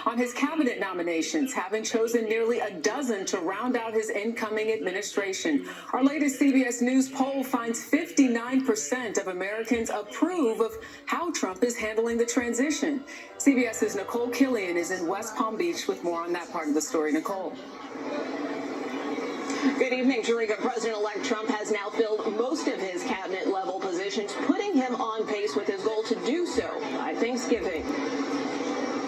on his cabinet nominations, having chosen nearly a dozen to round out his incoming administration. Our latest CBS News poll finds 59% of Americans approve of how Trump is handling the transition. CBS's Nicole Killian is in West Palm Beach with more on that part of the story. Nicole. Good evening, Jerika. President-elect Trump has now filled most of his cabinet-level positions, putting him on pace with his goal to do so by Thanksgiving.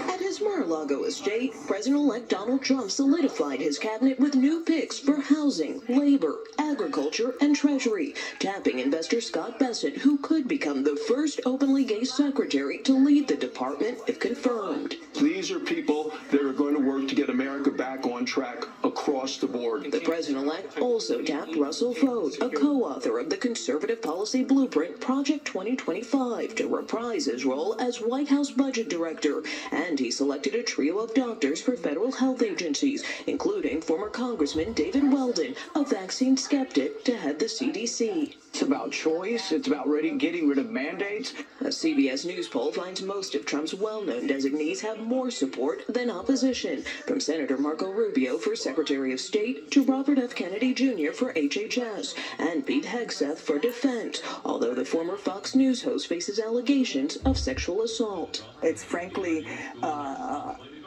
At his Mar-a-Lago estate, President-elect Donald Trump solidified his cabinet with new picks for housing, labor, agriculture, and treasury, tapping investor Scott Bessent, who could become the first openly gay secretary to lead the department if confirmed. These are people that are going to work to get America back on track across the board. The president-elect also tapped Russell Vought, a co-author of the conservative policy blueprint Project 2025, to reprise his role as White House budget director, and he selected a trio of doctors for federal health agencies, including former Congressman David Weldon, a vaccine skeptic, to head the CDC. It's about choice. It's about getting rid of mandates. A CBS News poll finds most of Trump's well-known designees have more support than opposition, from Senator Marco Rubio for Secretary of State to Robert F. Kennedy Jr. for HHS and Pete Hegseth for Defense, although the former Fox News host faces allegations of sexual assault. It's frankly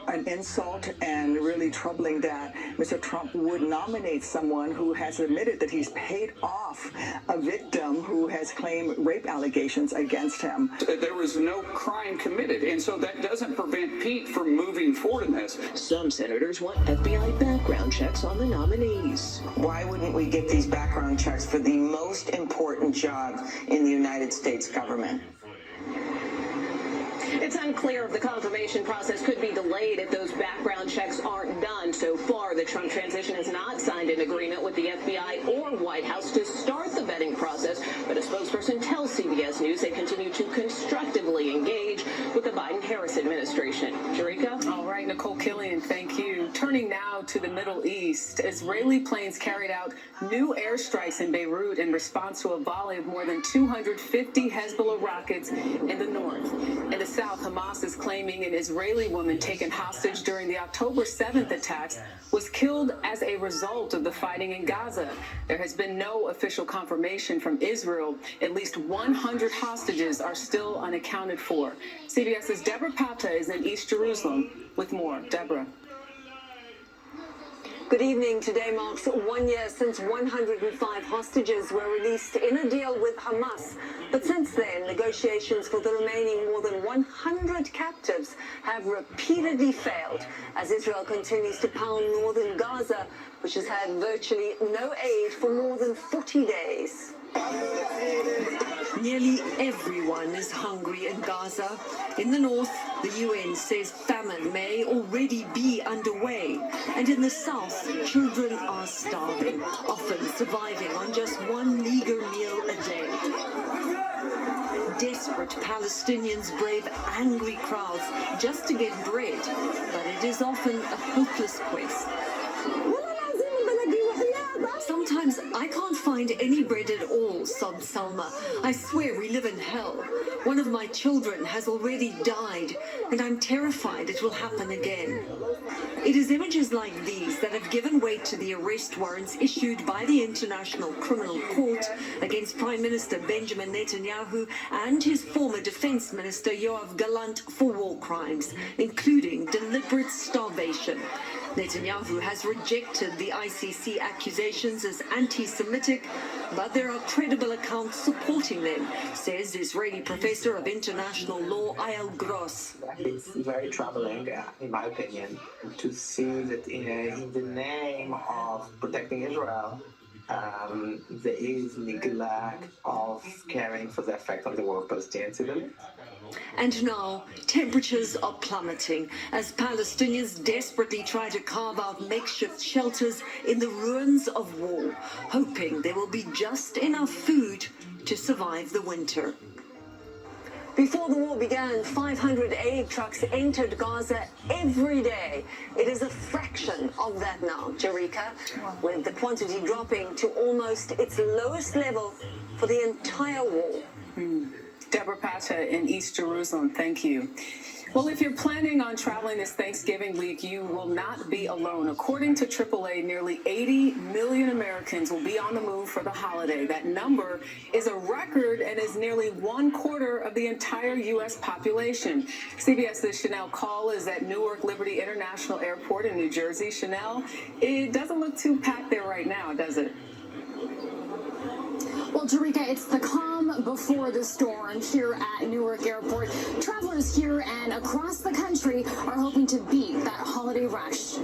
an insult and really troubling that Mr. Trump would nominate someone who has admitted that he's paid off a victim who has claimed rape allegations against him. There was no crime committed, and so that doesn't prevent Pete from moving forward in this. Some senators want FBI background checks on the nominees. Why wouldn't we get these background checks for the most important job in the United States government? It's unclear if the confirmation process could be delayed if those background checks aren't done. So far, the Trump transition has not signed an agreement with the FBI or White House to start the vetting process, but a spokesperson tells CBS News they continue to constructively engage with the Biden-Harris administration. Jerika? All right, Nicole Killian, thank you. Turning now to the Middle East, Israeli planes carried out new airstrikes in Beirut in response to a volley of more than 250 Hezbollah rockets in the north. In the south, Hamas is claiming an Israeli woman taken hostage during the October 7th attacks was killed as a result of the fighting in Gaza. There has been no official confirmation from Israel. At least 100 hostages are still unaccounted for. CBS's Deborah Pata is in East Jerusalem with more. Deborah. Good evening. Today marks 1 year since 105 hostages were released in a deal with Hamas. But since then, negotiations for the remaining more than 100 captives have repeatedly failed as Israel continues to pound northern Gaza, which has had virtually no aid for more than 40 days. Nearly everyone is hungry in Gaza. In the north, the UN says famine may already be underway. And in the south, children are starving, often surviving on just one meager meal a day. Desperate Palestinians brave angry crowds just to get bread, but it is often a hopeless quest. Sometimes I can't find any bread at all, sobbed Salma. I swear we live in hell. One of my children has already died, and I'm terrified it will happen again. It is images like these that have given weight to the arrest warrants issued by the International Criminal Court against Prime Minister Benjamin Netanyahu and his former Defense Minister Yoav Gallant for war crimes, including deliberate starvation. Netanyahu has rejected the ICC accusations as anti-Semitic, but there are credible accounts supporting them, says Israeli professor of international law Ayal Gross. It's very troubling, in my opinion, to see that in the name of protecting Israel, there is neglect of caring for the effect on the war of Palestinian civilians. And now, temperatures are plummeting as Palestinians desperately try to carve out makeshift shelters in the ruins of war, hoping there will be just enough food to survive the winter. Before the war began, 500 aid trucks entered Gaza every day. It is a fraction of that now, Jerika, with the quantity dropping to almost its lowest level for the entire war. Deborah Pacha in East Jerusalem, thank you. Well, if you're planning on traveling this Thanksgiving week, you will not be alone. According to AAA, nearly 80 million Americans will be on the move for the holiday. That number is a record and is nearly 1/4 of the entire U.S. population. CBS's Chanel Call is at Newark Liberty International Airport in New Jersey. Chanel, it doesn't look too packed there right now, does it? Well, Jerika, it's the calm before the storm here at Newark Airport. Travelers here and across the country are hoping to beat that holiday rush.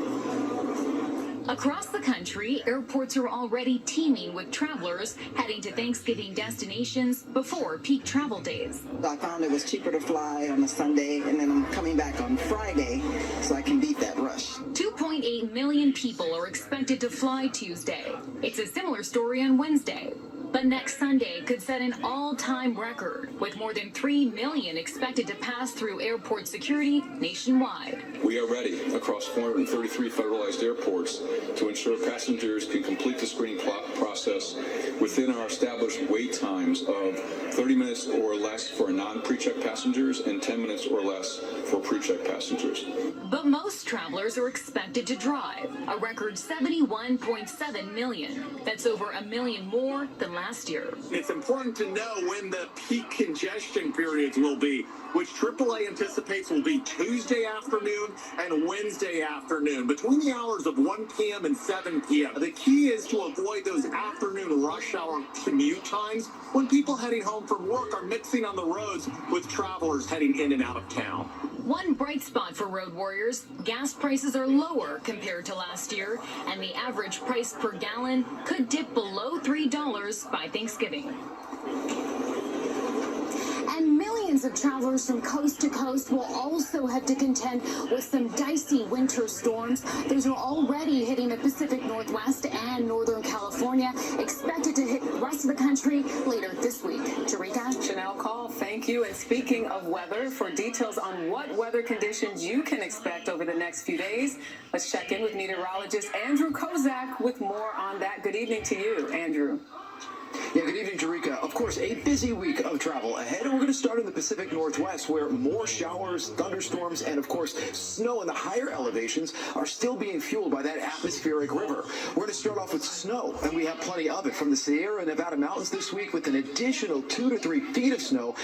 Across the country, airports are already teeming with travelers heading to Thanksgiving destinations before peak travel days. I found it was cheaper to fly on a Sunday, and then I'm coming back on Friday, so I can beat that rush. 2.8 million people are expected to fly Tuesday. It's a similar story on Wednesday. But next Sunday could set an all-time record, with more than 3 million expected to pass through airport security nationwide. We are ready across 433 federalized airports to ensure passengers can complete the screening process within our established wait times of 30 minutes or less for non-pre-check passengers and 10 minutes or less for pre-check passengers. But most travelers are expected to drive, a record 71.7 million. That's over 1 million more than last year. It's important to know when the peak congestion periods will be, which AAA anticipates will be Tuesday afternoon and Wednesday afternoon, between the hours of 1 p.m. and 7 p.m. The key is to avoid those afternoon rush hour commute times when people heading home from work are mixing on the roads with travelers heading in and out of town. One bright spot for road warriors, gas prices are lower compared to last year, and the average price per gallon could dip below $3 by Thanksgiving. And millions of travelers from coast to coast will also have to contend with some dicey winter storms. Those are already hitting the Pacific Northwest and Northern California, expected to hit the rest of the country later this week. Jerika? Chanel Call, thank you. And speaking of weather, for details on what weather conditions you can expect over the next few days, let's check in with meteorologist Andrew Kozak with more on that. Good evening to you, Andrew. Yeah, good evening, Jerika. Of course, a busy week of travel ahead, and we're going to start in the Pacific Northwest, where more showers, thunderstorms, and, of course, snow in the higher elevations are still being fueled by that atmospheric river. We're going to start off with snow, and we have plenty of it from the Sierra Nevada mountains this week with an additional 2 to 3 feet of snow.